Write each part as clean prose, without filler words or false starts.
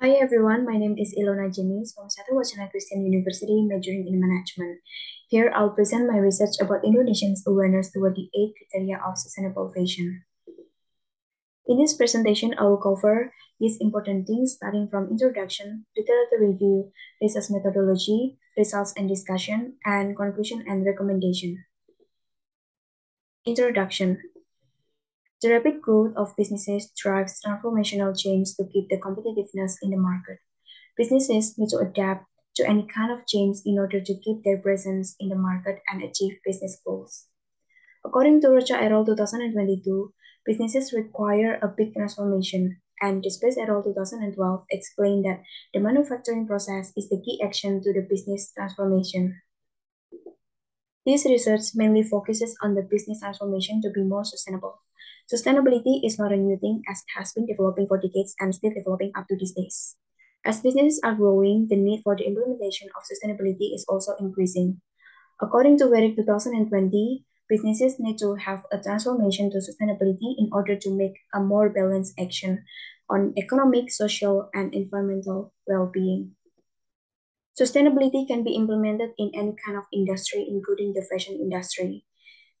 Hi everyone, my name is Illona Janice from Satya Wacana Kristen University, majoring in management. Here I'll present my research about Indonesians' awareness toward the 8 criteria of sustainable fashion. In this presentation, I will cover these important things starting from introduction, literature review, research methodology, results and discussion, and conclusion and recommendation. Introduction. The rapid growth of businesses drives transformational change to keep the competitiveness in the market. Businesses need to adapt to any kind of change in order to keep their presence in the market and achieve business goals. According to Rocha et al. 2022, businesses require a big transformation, and Space et al. 2012 explained that the manufacturing process is the key action to the business transformation. This research mainly focuses on the business transformation to be more sustainable. Sustainability is not a new thing as it has been developing for decades and still developing up to these days. As businesses are growing, the need for the implementation of sustainability is also increasing. According to WERIC 2020, businesses need to have a transformation to sustainability in order to make a more balanced action on economic, social, and environmental well-being. Sustainability can be implemented in any kind of industry, including the fashion industry.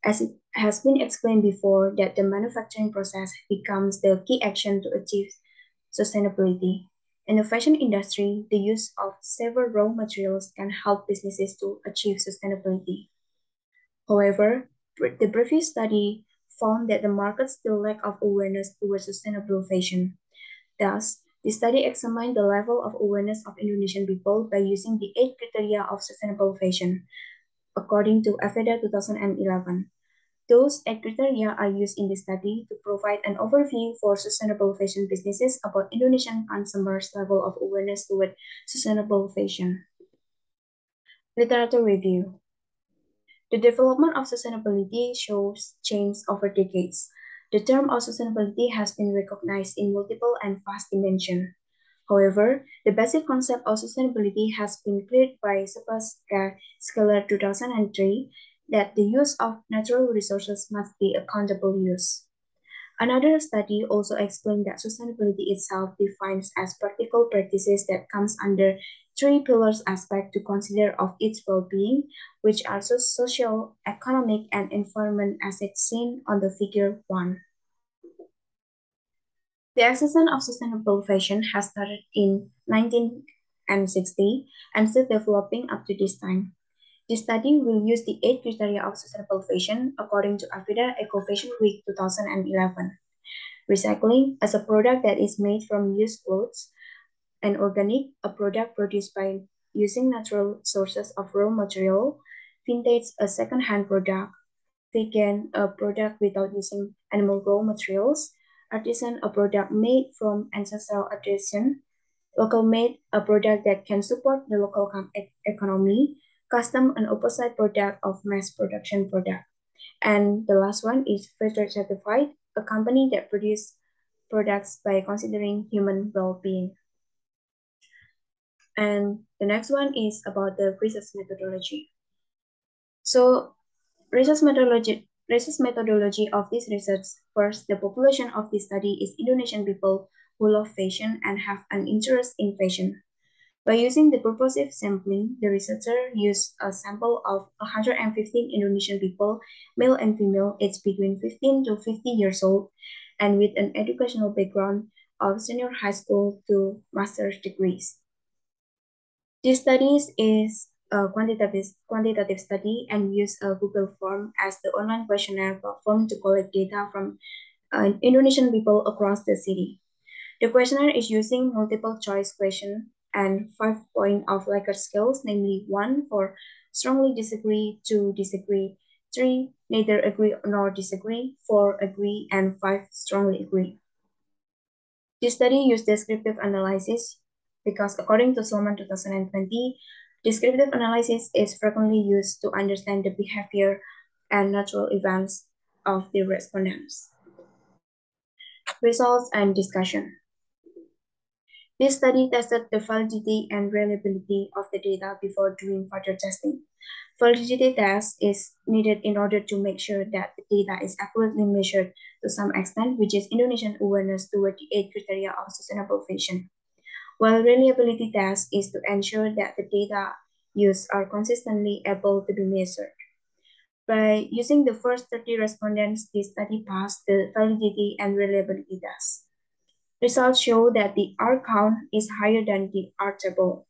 As it has been explained before, that the manufacturing process becomes the key action to achieve sustainability. In the fashion industry, the use of several raw materials can help businesses to achieve sustainability. However, the previous study found that the market still lack of awareness towards sustainable fashion. Thus, the study examined the level of awareness of Indonesian people by using the 8 criteria of sustainable fashion, according to AVEDA 2011. Those 8 criteria are used in the study to provide an overview for sustainable fashion businesses about Indonesian consumers' level of awareness toward sustainable fashion. Literature review. The development of sustainability shows change over decades. The term of sustainability has been recognized in multiple and vast dimensions. However, the basic concept of sustainability has been cleared by Satya Scalar 2003 that the use of natural resources must be accountable use. Another study also explained that sustainability itself defines as practical practices that comes under three pillars aspect to consider of its well-being, which are social, economic, and environment as it's seen on the figure 1. The existence of sustainable fashion has started in 1960 and still developing up to this time. This study will use the 8 criteria of sustainable fashion according to AVEDA Eco Fashion Week 2011. Recycling as a product that is made from used clothes, and organic, a product produced by using natural sources of raw material, vintage, a second-hand product, vegan, a product without using animal raw materials, artisan, a product made from ancestral artisan, local made, a product that can support the local economy, custom, an opposite product of mass production product. And the last one is fair trade certified, a company that produces products by considering human well-being. And the next one is about the research methodology. So research methodology of this research. First, the population of this study is Indonesian people who love fashion and have an interest in fashion. By using the purposive sampling, the researcher used a sample of 115 Indonesian people, male and female, aged between 15 to 50 years old, and with an educational background of senior high school to master's degrees. This study is a quantitative study and use a Google form as the online questionnaire platform to collect data from Indonesian people across the city. The questionnaire is using multiple choice question and 5 point of Likert scales, namely 1 for strongly disagree, 2 disagree, 3 neither agree nor disagree, 4 agree, and 5 strongly agree. This study used descriptive analysis because according to Solomon 2020, descriptive analysis is frequently used to understand the behavior and natural events of the respondents. Results and discussion. This study tested the validity and reliability of the data before doing further testing. Validity test is needed in order to make sure that the data is accurately measured to some extent, which is Indonesian awareness toward the 8 criteria of sustainable fashion. while reliability test is to ensure that the data used are consistently able to be measured. By using the first 30 respondents, this study passed the validity and reliability test. Results show that the R count is higher than the R table.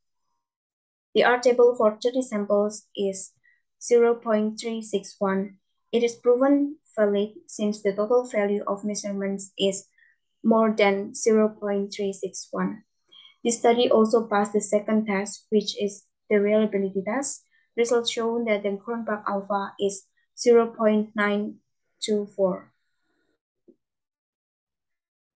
The R table for 30 samples is 0.361. It is proven valid since the total value of measurements is more than 0.361. This study also passed the second test, which is the reliability test. Results show that the cronbach alpha is 0.924.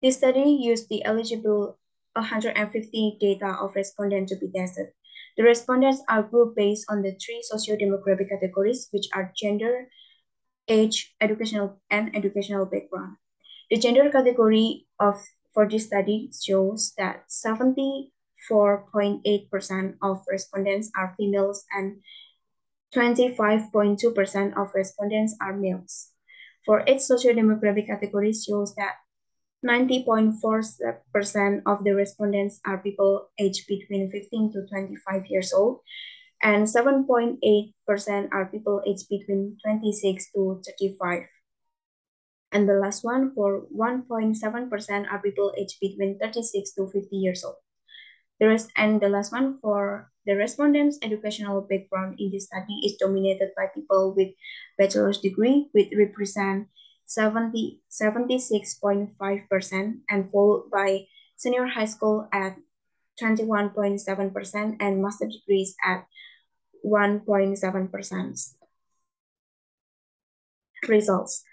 This study used the eligible 150 data of respondents to be tested. The respondents are grouped based on the three socio-demographic categories, which are gender, age, educational background. The gender category for this study shows that 74.8% of respondents are females and 25.2% of respondents are males. For age socio-demographic category shows that 90.4% of the respondents are people aged between 15 to 25 years old, and 7.8% are people aged between 26 to 35. And the last one, for 1.7% are people aged between 36 to 50 years old. The last one, for the respondents' educational background in this study is dominated by people with bachelor's degree, which represent 76.5%, and followed by senior high school at 21.7% and master degrees at 1.7%. Results.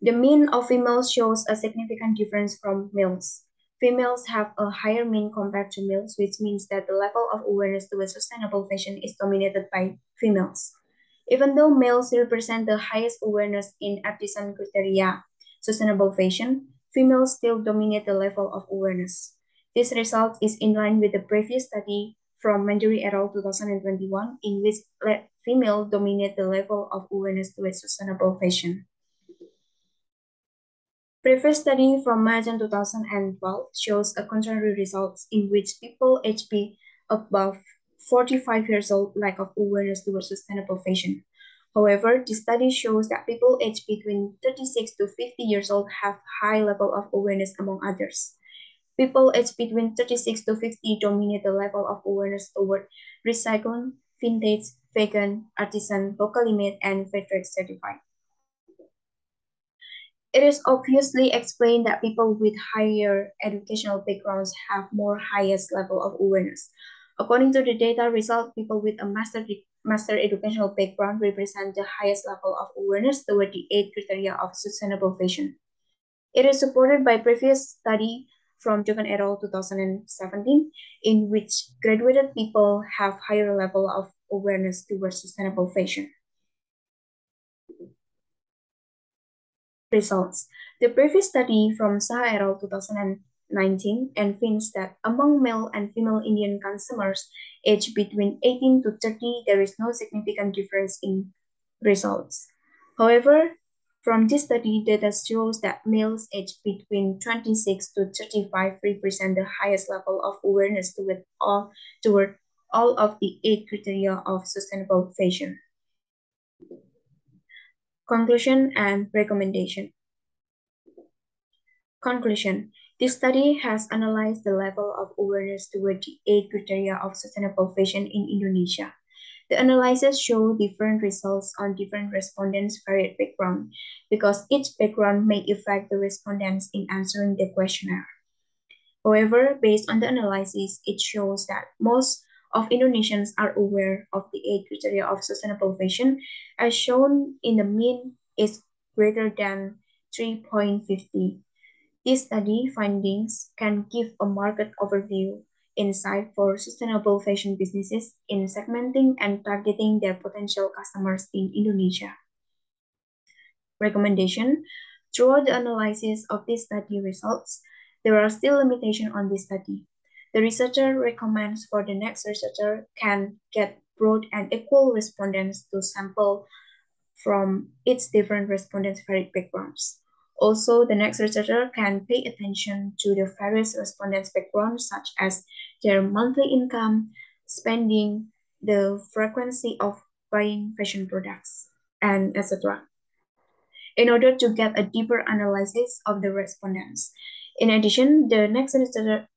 The mean of females shows a significant difference from males. Females have a higher mean compared to males, which means that the level of awareness towards sustainable fashion is dominated by females. Even though males represent the highest awareness in artisan criteria sustainable fashion, females still dominate the level of awareness. This result is in line with the previous study from Mandiri et al. 2021, in which female dominate the level of awareness towards sustainable fashion. Previous study from Majan 2012 shows a contrary results in which people aged above 45 years old lack of awareness towards sustainable fashion. However, this study shows that people aged between 36 to 50 years old have high level of awareness among others. People aged between 36 to 50 dominate the level of awareness toward recycling, vintage, vegan, artisan, locally made, and fair trade certified. It is obviously explained that people with higher educational backgrounds have more highest level of awareness. According to the data result, people with a master educational background represent the highest level of awareness toward the 8 criteria of sustainable fashion. It is supported by previous study from Jogan et al. 2017, in which graduated people have higher level of awareness towards sustainable fashion. Results. The previous study from Saha et al. 2019 convinced that among male and female Indian consumers aged between 18 to 30, there is no significant difference in results. However, from this study, data shows that males aged between 26 to 35 represent the highest level of awareness toward all of the 8 criteria of sustainable fashion. Conclusion and recommendation. Conclusion. This study has analyzed the level of awareness toward the 8 criteria of sustainable fashion in Indonesia. The analysis show different results on different respondents' varied background because each background may affect the respondents in answering the questionnaire. However, based on the analysis, it shows that most of Indonesians are aware of the 8 criteria of sustainable fashion, as shown in the mean is greater than 3.50. These study findings can give a market overview insight for sustainable fashion businesses in segmenting and targeting their potential customers in Indonesia. Recommendation. Throughout the analysis of this study results, there are still limitations on this study. The researcher recommends for the next researcher can get broad and equal respondents to sample from its different respondents' varied backgrounds. Also, the next researcher can pay attention to the various respondents' backgrounds, such as their monthly income, spending, the frequency of buying fashion products, and etc., in order to get a deeper analysis of the respondents. In addition, the next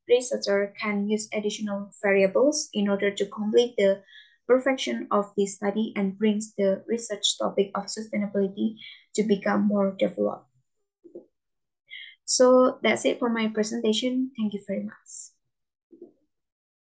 researcher can use additional variables in order to complete the perfection of the study and brings the research topic of sustainability to become more developed. So that's it for my presentation. Thank you very much.